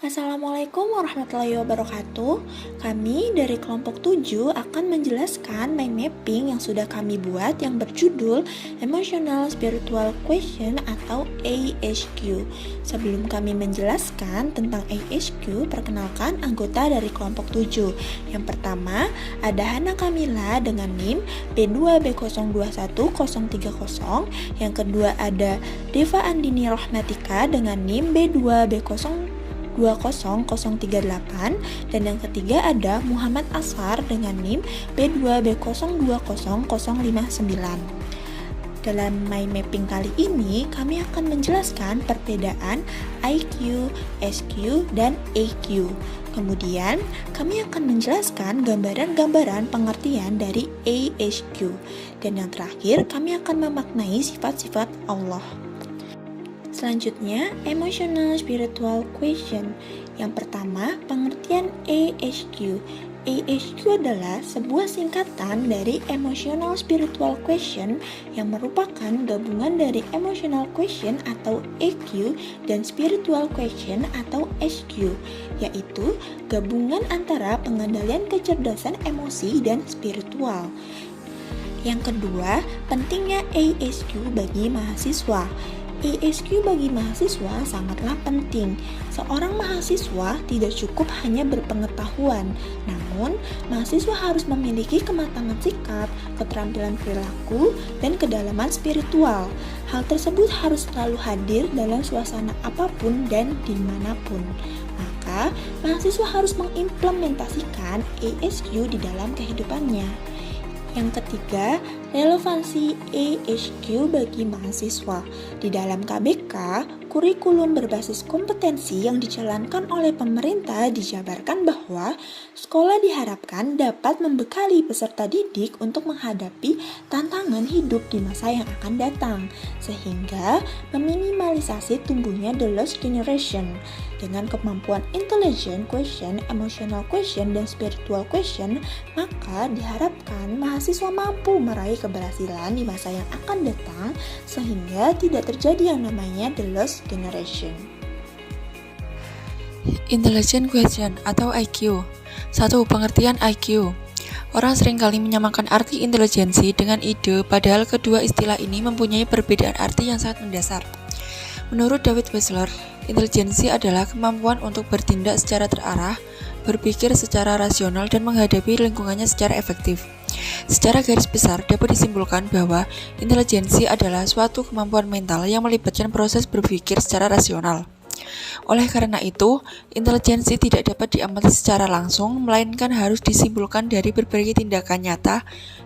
Assalamualaikum warahmatullahi wabarakatuh. Kami dari kelompok 7 akan menjelaskan mind mapping yang sudah kami buat yang berjudul Emotional Spiritual Question atau ASQ. Sebelum kami menjelaskan tentang ASQ, perkenalkan anggota dari kelompok 7. Yang pertama, ada Hana Kamila dengan NIM B2B021030. Yang kedua ada Deva Andini Rohmatika dengan NIM B2B20038, dan yang ketiga ada Muhammad Asar dengan NIM B2B020059. Dalam mind mapping kali ini, kami akan menjelaskan perbedaan IQ, SQ, dan AQ. Kemudian, kami akan menjelaskan gambaran-gambaran pengertian dari ASQ. Dan yang terakhir, kami akan memaknai sifat-sifat Allah. Selanjutnya, Emotional Spiritual Question. Yang pertama, pengertian ASQ. ASQ adalah sebuah singkatan dari Emotional Spiritual Question yang merupakan gabungan dari Emotional Question atau EQ dan Spiritual Question atau SQ, yaitu gabungan antara pengendalian kecerdasan emosi dan spiritual. Yang kedua, pentingnya ASQ bagi mahasiswa. ASQ bagi mahasiswa sangatlah penting. Seorang mahasiswa tidak cukup hanya berpengetahuan, namun mahasiswa harus memiliki kematangan sikap, keterampilan perilaku, dan kedalaman spiritual. Hal tersebut harus selalu hadir dalam suasana apapun dan dimanapun. Maka, mahasiswa harus mengimplementasikan ASQ di dalam kehidupannya. Yang ketiga, relevansi ASQ bagi mahasiswa. Di dalam KBK, kurikulum berbasis kompetensi yang dijalankan oleh pemerintah dijabarkan bahwa sekolah diharapkan dapat membekali peserta didik untuk menghadapi tantangan hidup di masa yang akan datang, sehingga meminimalisasi tumbuhnya the lost generation. Dengan kemampuan intelligent question, emotional question, dan spiritual question, maka diharapkan mahasiswa mampu meraih keberhasilan di masa yang akan datang sehingga tidak terjadi yang namanya the lost generation. Intelligent question atau IQ. 1. Pengertian IQ. Orang seringkali menyamakan arti intelijensi dengan ide, padahal kedua istilah ini mempunyai perbedaan arti yang sangat mendasar. Menurut David Wessler, intelijensi adalah kemampuan untuk bertindak secara terarah, berpikir secara rasional, dan menghadapi lingkungannya secara efektif. Secara garis besar, dapat disimpulkan bahwa intelijensi adalah suatu kemampuan mental yang melibatkan proses berpikir secara rasional. Oleh karena itu, intelijensi tidak dapat diamati secara langsung, melainkan harus disimpulkan dari berbagai tindakan nyata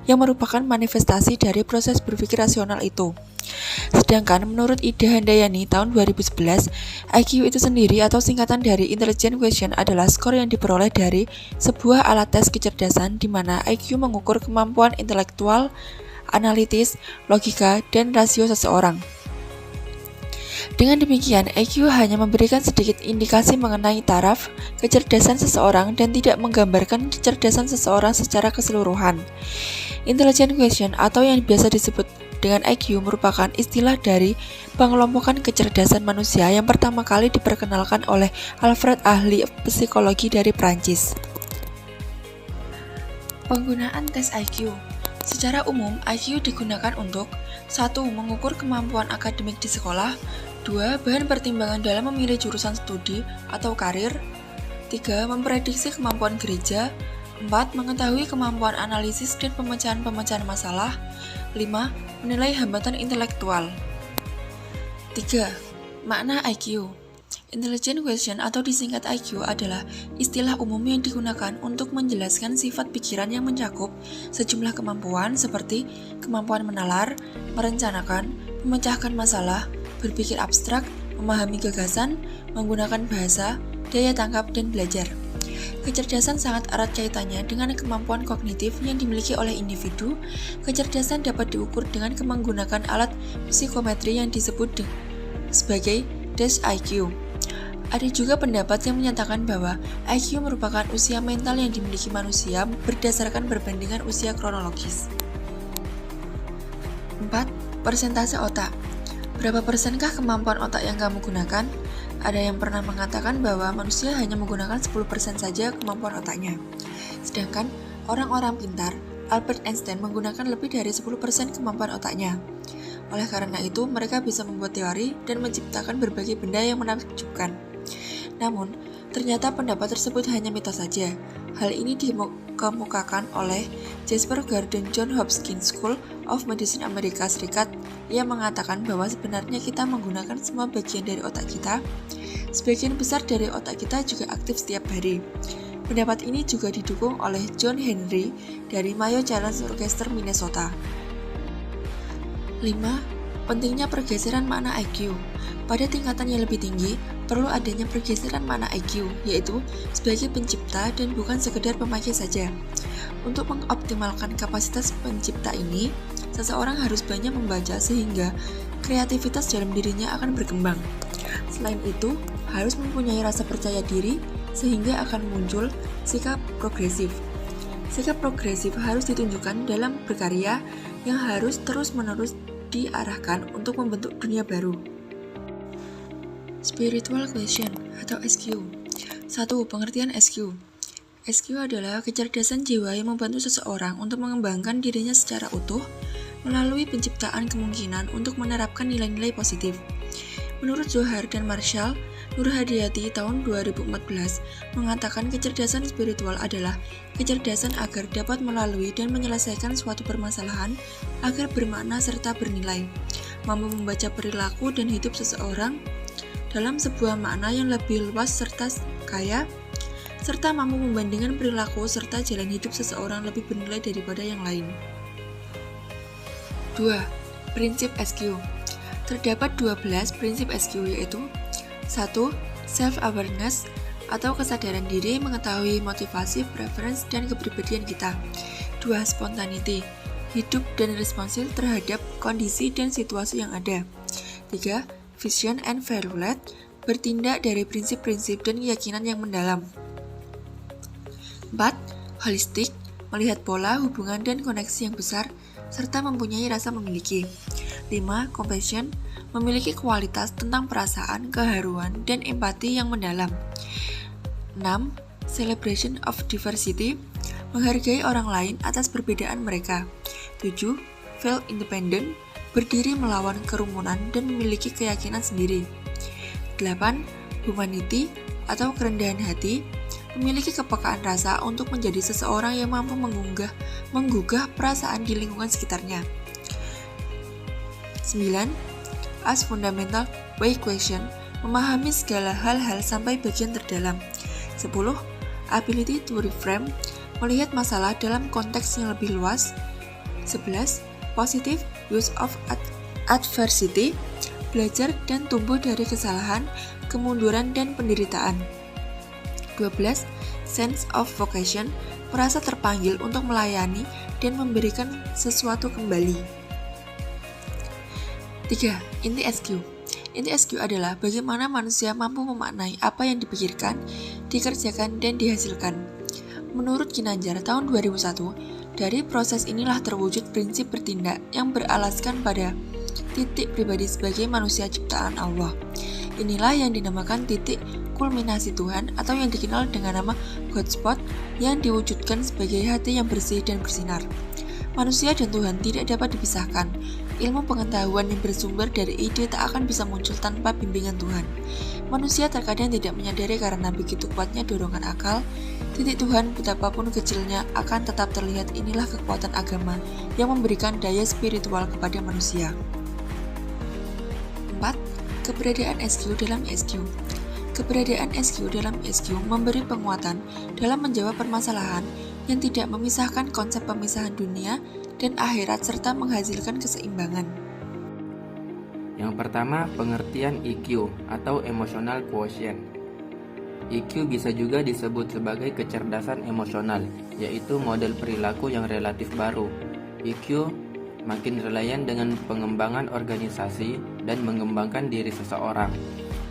yang merupakan manifestasi dari proses berpikir rasional itu. Sedangkan menurut Ida Handayani tahun 2011, IQ itu sendiri atau singkatan dari Intelligent Question adalah skor yang diperoleh dari sebuah alat tes kecerdasan di mana IQ mengukur kemampuan intelektual, analitis, logika, dan rasio seseorang. Dengan demikian, IQ hanya memberikan sedikit indikasi mengenai taraf kecerdasan seseorang dan tidak menggambarkan kecerdasan seseorang secara keseluruhan. Intelligent question atau yang biasa disebut dengan IQ merupakan istilah dari pengelompokan kecerdasan manusia yang pertama kali diperkenalkan oleh Alfred, ahli psikologi dari Prancis. Penggunaan tes IQ. Secara umum, IQ digunakan untuk 1. Mengukur kemampuan akademik di sekolah, 2. Bahan pertimbangan dalam memilih jurusan studi atau karir, 3. Memprediksi kemampuan gereja, 4. Mengetahui kemampuan analisis dan pemecahan masalah, 5. Menilai hambatan intelektual. 3. Makna IQ. Intelligent question atau disingkat IQ adalah istilah umum yang digunakan untuk menjelaskan sifat pikiran yang mencakup sejumlah kemampuan seperti kemampuan menalar, merencanakan, memecahkan masalah, berpikir abstrak, memahami gagasan, menggunakan bahasa, daya tangkap, dan belajar. Kecerdasan sangat erat kaitannya dengan kemampuan kognitif yang dimiliki oleh individu. Kecerdasan dapat diukur dengan menggunakan alat psikometri yang disebut sebagai IQ. Ada juga pendapat yang menyatakan bahwa IQ merupakan usia mental yang dimiliki manusia berdasarkan perbandingan usia kronologis. 4. Persentase otak. Berapa persenkah kemampuan otak yang kamu gunakan? Ada yang pernah mengatakan bahwa manusia hanya menggunakan 10% saja kemampuan otaknya. Sedangkan orang-orang pintar, Albert Einstein menggunakan lebih dari 10% kemampuan otaknya. Oleh karena itu, mereka bisa membuat teori dan menciptakan berbagai benda yang menakjubkan. Namun, ternyata pendapat tersebut hanya mitos saja. Hal ini dikemukakan oleh Jasper Gordon John Hopkins School of Medicine Amerika Serikat yang mengatakan bahwa sebenarnya kita menggunakan semua bagian dari otak kita. Sebagian besar dari otak kita juga aktif setiap hari. Pendapat ini juga didukung oleh John Henry dari Mayo Challenge Orchestra Minnesota. 5. Pentingnya pergeseran makna IQ. Pada tingkatan yang lebih tinggi, perlu adanya pergeseran makna IQ, yaitu sebagai pencipta dan bukan sekedar pemakai saja. Untuk mengoptimalkan kapasitas pencipta ini, seseorang harus banyak membaca sehingga kreativitas dalam dirinya akan berkembang. Selain itu, harus mempunyai rasa percaya diri sehingga akan muncul sikap progresif. Sikap progresif harus ditunjukkan dalam berkarya yang harus terus-menerus diarahkan untuk membentuk dunia baru. Spiritual Quotient atau SQ. 1. Pengertian SQ. SQ adalah kecerdasan jiwa yang membantu seseorang untuk mengembangkan dirinya secara utuh melalui penciptaan kemungkinan untuk menerapkan nilai-nilai positif. Menurut Zohar dan Marshall, Nur Hadiyati tahun 2014 mengatakan kecerdasan spiritual adalah kecerdasan agar dapat melalui dan menyelesaikan suatu permasalahan agar bermakna serta bernilai, mampu membaca perilaku dan hidup seseorang dalam sebuah makna yang lebih luas serta kaya, serta mampu membandingkan perilaku serta jalan hidup seseorang lebih bernilai daripada yang lain. 2. Prinsip SQ. Terdapat 12 prinsip SQ, yaitu 1. Self-awareness atau kesadaran diri mengetahui motivasi, preference, dan kepribadian kita. 2. Spontaneity, hidup dan responsif terhadap kondisi dan situasi yang ada. 3. Vision and value-led, bertindak dari prinsip-prinsip dan keyakinan yang mendalam. 4. Holistic, melihat pola, hubungan, dan koneksi yang besar, serta mempunyai rasa memiliki. 5. Compassion, memiliki kualitas tentang perasaan, keharuan, dan empati yang mendalam. 6. Celebration of diversity, menghargai orang lain atas perbedaan mereka. 7. Feel independent, berdiri melawan kerumunan dan memiliki keyakinan sendiri. 8. Humanity, atau kerendahan hati, memiliki kepekaan rasa untuk menjadi seseorang yang mampu menggugah perasaan di lingkungan sekitarnya. 9. As fundamental by question, memahami segala hal-hal sampai bagian terdalam. 10. Ability to reframe, melihat masalah dalam konteks yang lebih luas. 11. Positive use of adversity, belajar dan tumbuh dari kesalahan, kemunduran, dan penderitaan. 12. Sense of vocation, merasa terpanggil untuk melayani dan memberikan sesuatu kembali. 3. Inti SQ. Inti SQ adalah bagaimana manusia mampu memaknai apa yang dipikirkan, dikerjakan, dan dihasilkan. Menurut Ginanjar tahun 2001, dari proses inilah terwujud prinsip bertindak yang beralaskan pada titik pribadi sebagai manusia ciptaan Allah. Inilah yang dinamakan titik kulminasi Tuhan atau yang dikenal dengan nama God Spot yang diwujudkan sebagai hati yang bersih dan bersinar. Manusia dan Tuhan tidak dapat dipisahkan. Ilmu pengetahuan yang bersumber dari ide tak akan bisa muncul tanpa bimbingan Tuhan. Manusia terkadang tidak menyadari karena begitu kuatnya dorongan akal, titik Tuhan betapapun kecilnya akan tetap terlihat. Inilah kekuatan agama yang memberikan daya spiritual kepada manusia. 4. Keberadaan SQ dalam SQ. Keberadaan SQ dalam SQ memberi penguatan dalam menjawab permasalahan yang tidak memisahkan konsep pemisahan dunia dan akhirat serta menghasilkan keseimbangan. Yang pertama, pengertian EQ atau Emotional Quotient. EQ bisa juga disebut sebagai kecerdasan emosional, yaitu model perilaku yang relatif baru. EQ makin reliant dengan pengembangan organisasi dan mengembangkan diri seseorang.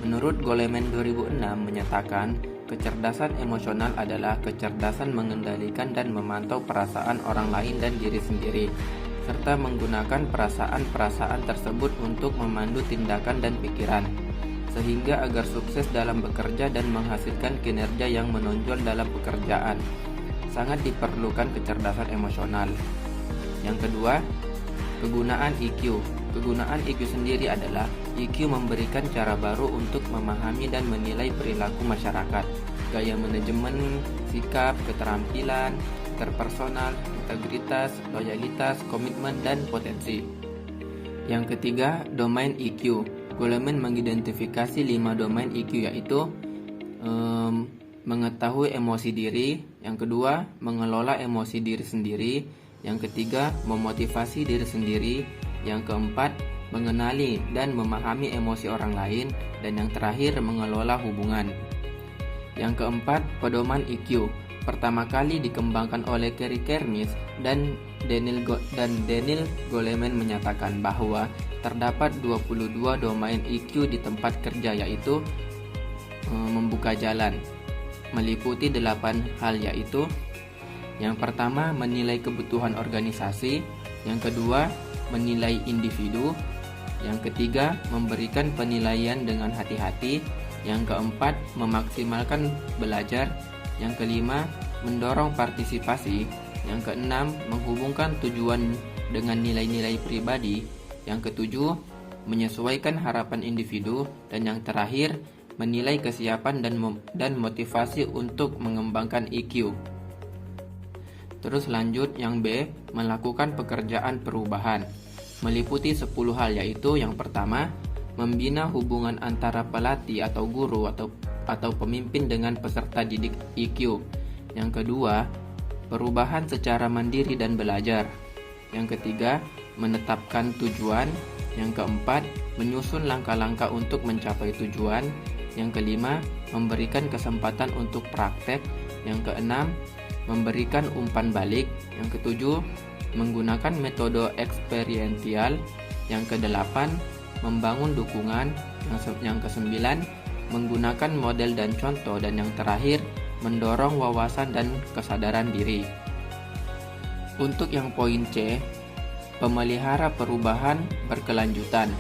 Menurut Goleman 2006 menyatakan, kecerdasan emosional adalah kecerdasan mengendalikan dan memantau perasaan orang lain dan diri sendiri, serta menggunakan perasaan-perasaan tersebut untuk memandu tindakan dan pikiran. sehingga agar sukses dalam bekerja dan menghasilkan kinerja yang menonjol dalam pekerjaan. Sangat diperlukan kecerdasan emosional. Yang kedua, kegunaan EQ. Kegunaan EQ sendiri adalah EQ memberikan cara baru untuk memahami dan menilai perilaku masyarakat, gaya manajemen, sikap, keterampilan, interpersonal, integritas, loyalitas, komitmen, dan potensi. Yang ketiga, domain EQ. Goleman mengidentifikasi 5 domain EQ, yaitu mengetahui emosi diri. Yang kedua, mengelola emosi diri sendiri. Yang ketiga, memotivasi diri sendiri. Yang keempat, mengenali dan memahami emosi orang lain. Dan yang terakhir, mengelola hubungan. Yang keempat, pedoman EQ. Pertama kali dikembangkan oleh Kerry Kermis dan Daniel Goleman menyatakan bahwa terdapat 22 domain EQ di tempat kerja, yaitu membuka jalan, meliputi 8 hal, yaitu yang pertama, menilai kebutuhan organisasi. Yang kedua, menilai individu. Yang ketiga, memberikan penilaian dengan hati-hati. Yang keempat, memaksimalkan belajar. Yang kelima, mendorong partisipasi. Yang keenam, menghubungkan tujuan dengan nilai-nilai pribadi. Yang ketujuh, menyesuaikan harapan individu. Dan yang terakhir, menilai kesiapan dan motivasi untuk mengembangkan EQ. Terus lanjut yang B, melakukan pekerjaan perubahan. Meliputi 10 hal, yaitu yang pertama, membina hubungan antara pelatih atau guru atau pemimpin dengan peserta didik EQ. Yang kedua, perubahan secara mandiri dan belajar. Yang ketiga, menetapkan tujuan. Yang keempat, menyusun langkah-langkah untuk mencapai tujuan. Yang kelima, memberikan kesempatan untuk praktek. Yang keenam, memberikan umpan balik. Yang ketujuh, menggunakan metode eksperiential. Yang kedelapan, membangun dukungan. Yang kesembilan, menggunakan model dan contoh. Dan yang terakhir, mendorong wawasan dan kesadaran diri. Untuk yang poin C, pemelihara perubahan berkelanjutan,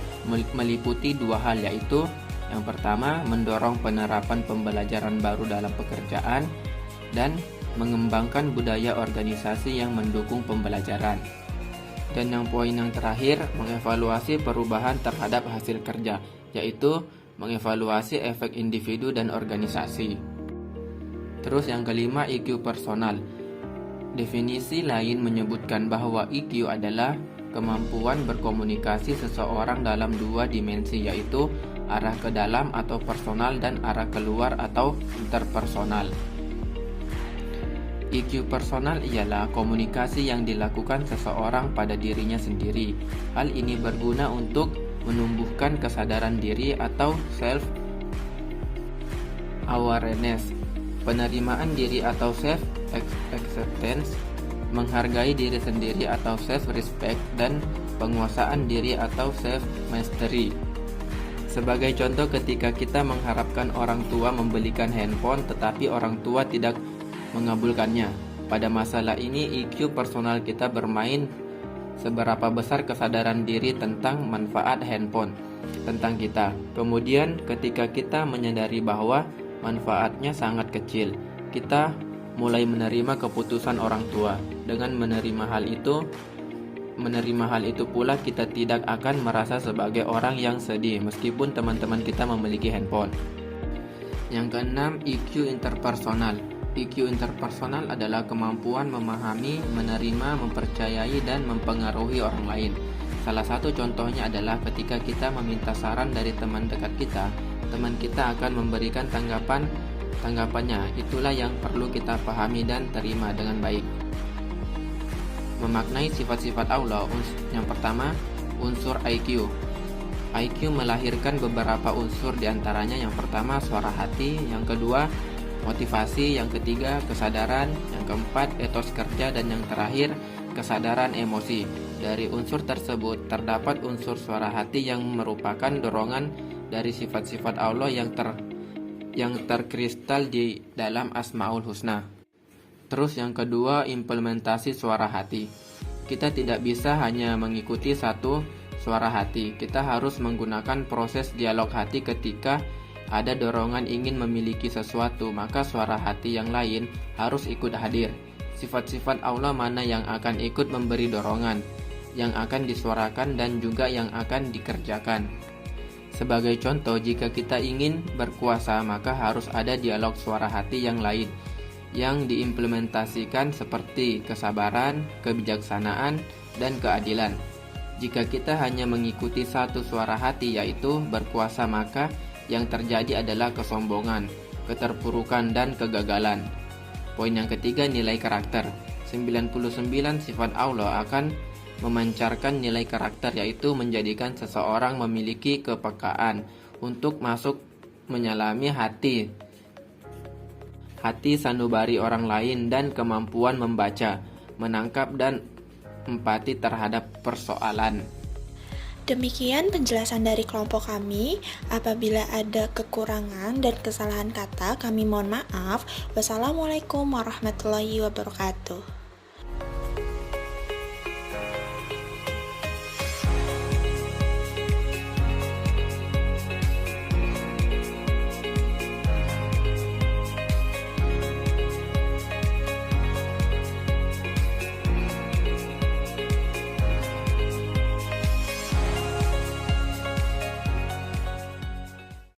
meliputi 2 hal, yaitu yang pertama, mendorong penerapan pembelajaran baru dalam pekerjaan dan mengembangkan budaya organisasi yang mendukung pembelajaran. Dan yang poin yang terakhir, mengevaluasi perubahan terhadap hasil kerja, yaitu mengevaluasi efek individu dan organisasi. Terus yang kelima, EQ personal. Definisi lain menyebutkan bahwa EQ adalah kemampuan berkomunikasi seseorang dalam 2 dimensi, yaitu arah ke dalam atau personal dan arah keluar atau interpersonal. EQ personal ialah komunikasi yang dilakukan seseorang pada dirinya sendiri. Hal ini berguna untuk menumbuhkan kesadaran diri atau self-awareness, penerimaan diri atau self-acceptance, menghargai diri sendiri atau self-respect, dan penguasaan diri atau self-mastery. Sebagai contoh, ketika kita mengharapkan orang tua membelikan handphone tetapi orang tua tidak mengabulkannya. Pada masalah ini, EQ personal kita bermain seberapa besar kesadaran diri tentang manfaat handphone tentang kita. Kemudian ketika kita menyadari bahwa manfaatnya sangat kecil, kita mulai menerima keputusan orang tua. Dengan menerima hal itu pula kita tidak akan merasa sebagai orang yang sedih meskipun teman-teman kita memiliki handphone. Yang keenam, EQ interpersonal. EQ interpersonal adalah kemampuan memahami, menerima, mempercayai, dan mempengaruhi orang lain. Salah satu contohnya adalah ketika kita meminta saran dari teman dekat kita, teman kita akan memberikan tanggapannya. Itulah yang perlu kita pahami dan terima dengan baik. Memaknai sifat-sifat Allah. Yang pertama, unsur IQ. IQ melahirkan beberapa unsur, diantaranya yang pertama suara hati, yang kedua motivasi, yang ketiga kesadaran, yang keempat etos kerja, dan yang terakhir kesadaran emosi. Dari unsur tersebut terdapat unsur suara hati yang merupakan dorongan dari sifat-sifat Allah yang terkristal di dalam Asmaul Husna. Terus yang kedua, implementasi suara hati. Kita tidak bisa hanya mengikuti satu suara hati. Kita harus menggunakan proses dialog hati ketika ada dorongan ingin memiliki sesuatu, maka suara hati yang lain harus ikut hadir. Sifat-sifat Allah mana yang akan ikut memberi dorongan, yang akan disuarakan dan juga yang akan dikerjakan. Sebagai contoh, jika kita ingin berkuasa, maka harus ada dialog suara hati yang lain yang diimplementasikan seperti kesabaran, kebijaksanaan, dan keadilan. Jika kita hanya mengikuti satu suara hati yaitu berkuasa, maka yang terjadi adalah kesombongan, keterpurukan, dan kegagalan. Poin yang ketiga, nilai karakter. 99 sifat Allah akan memancarkan nilai karakter, yaitu menjadikan seseorang memiliki kepekaan untuk masuk menyelami hati sanubari orang lain dan kemampuan membaca, menangkap, dan empati terhadap persoalan. Demikian penjelasan dari kelompok kami. Apabila ada kekurangan dan kesalahan kata, kami mohon maaf. Wassalamualaikum warahmatullahi wabarakatuh.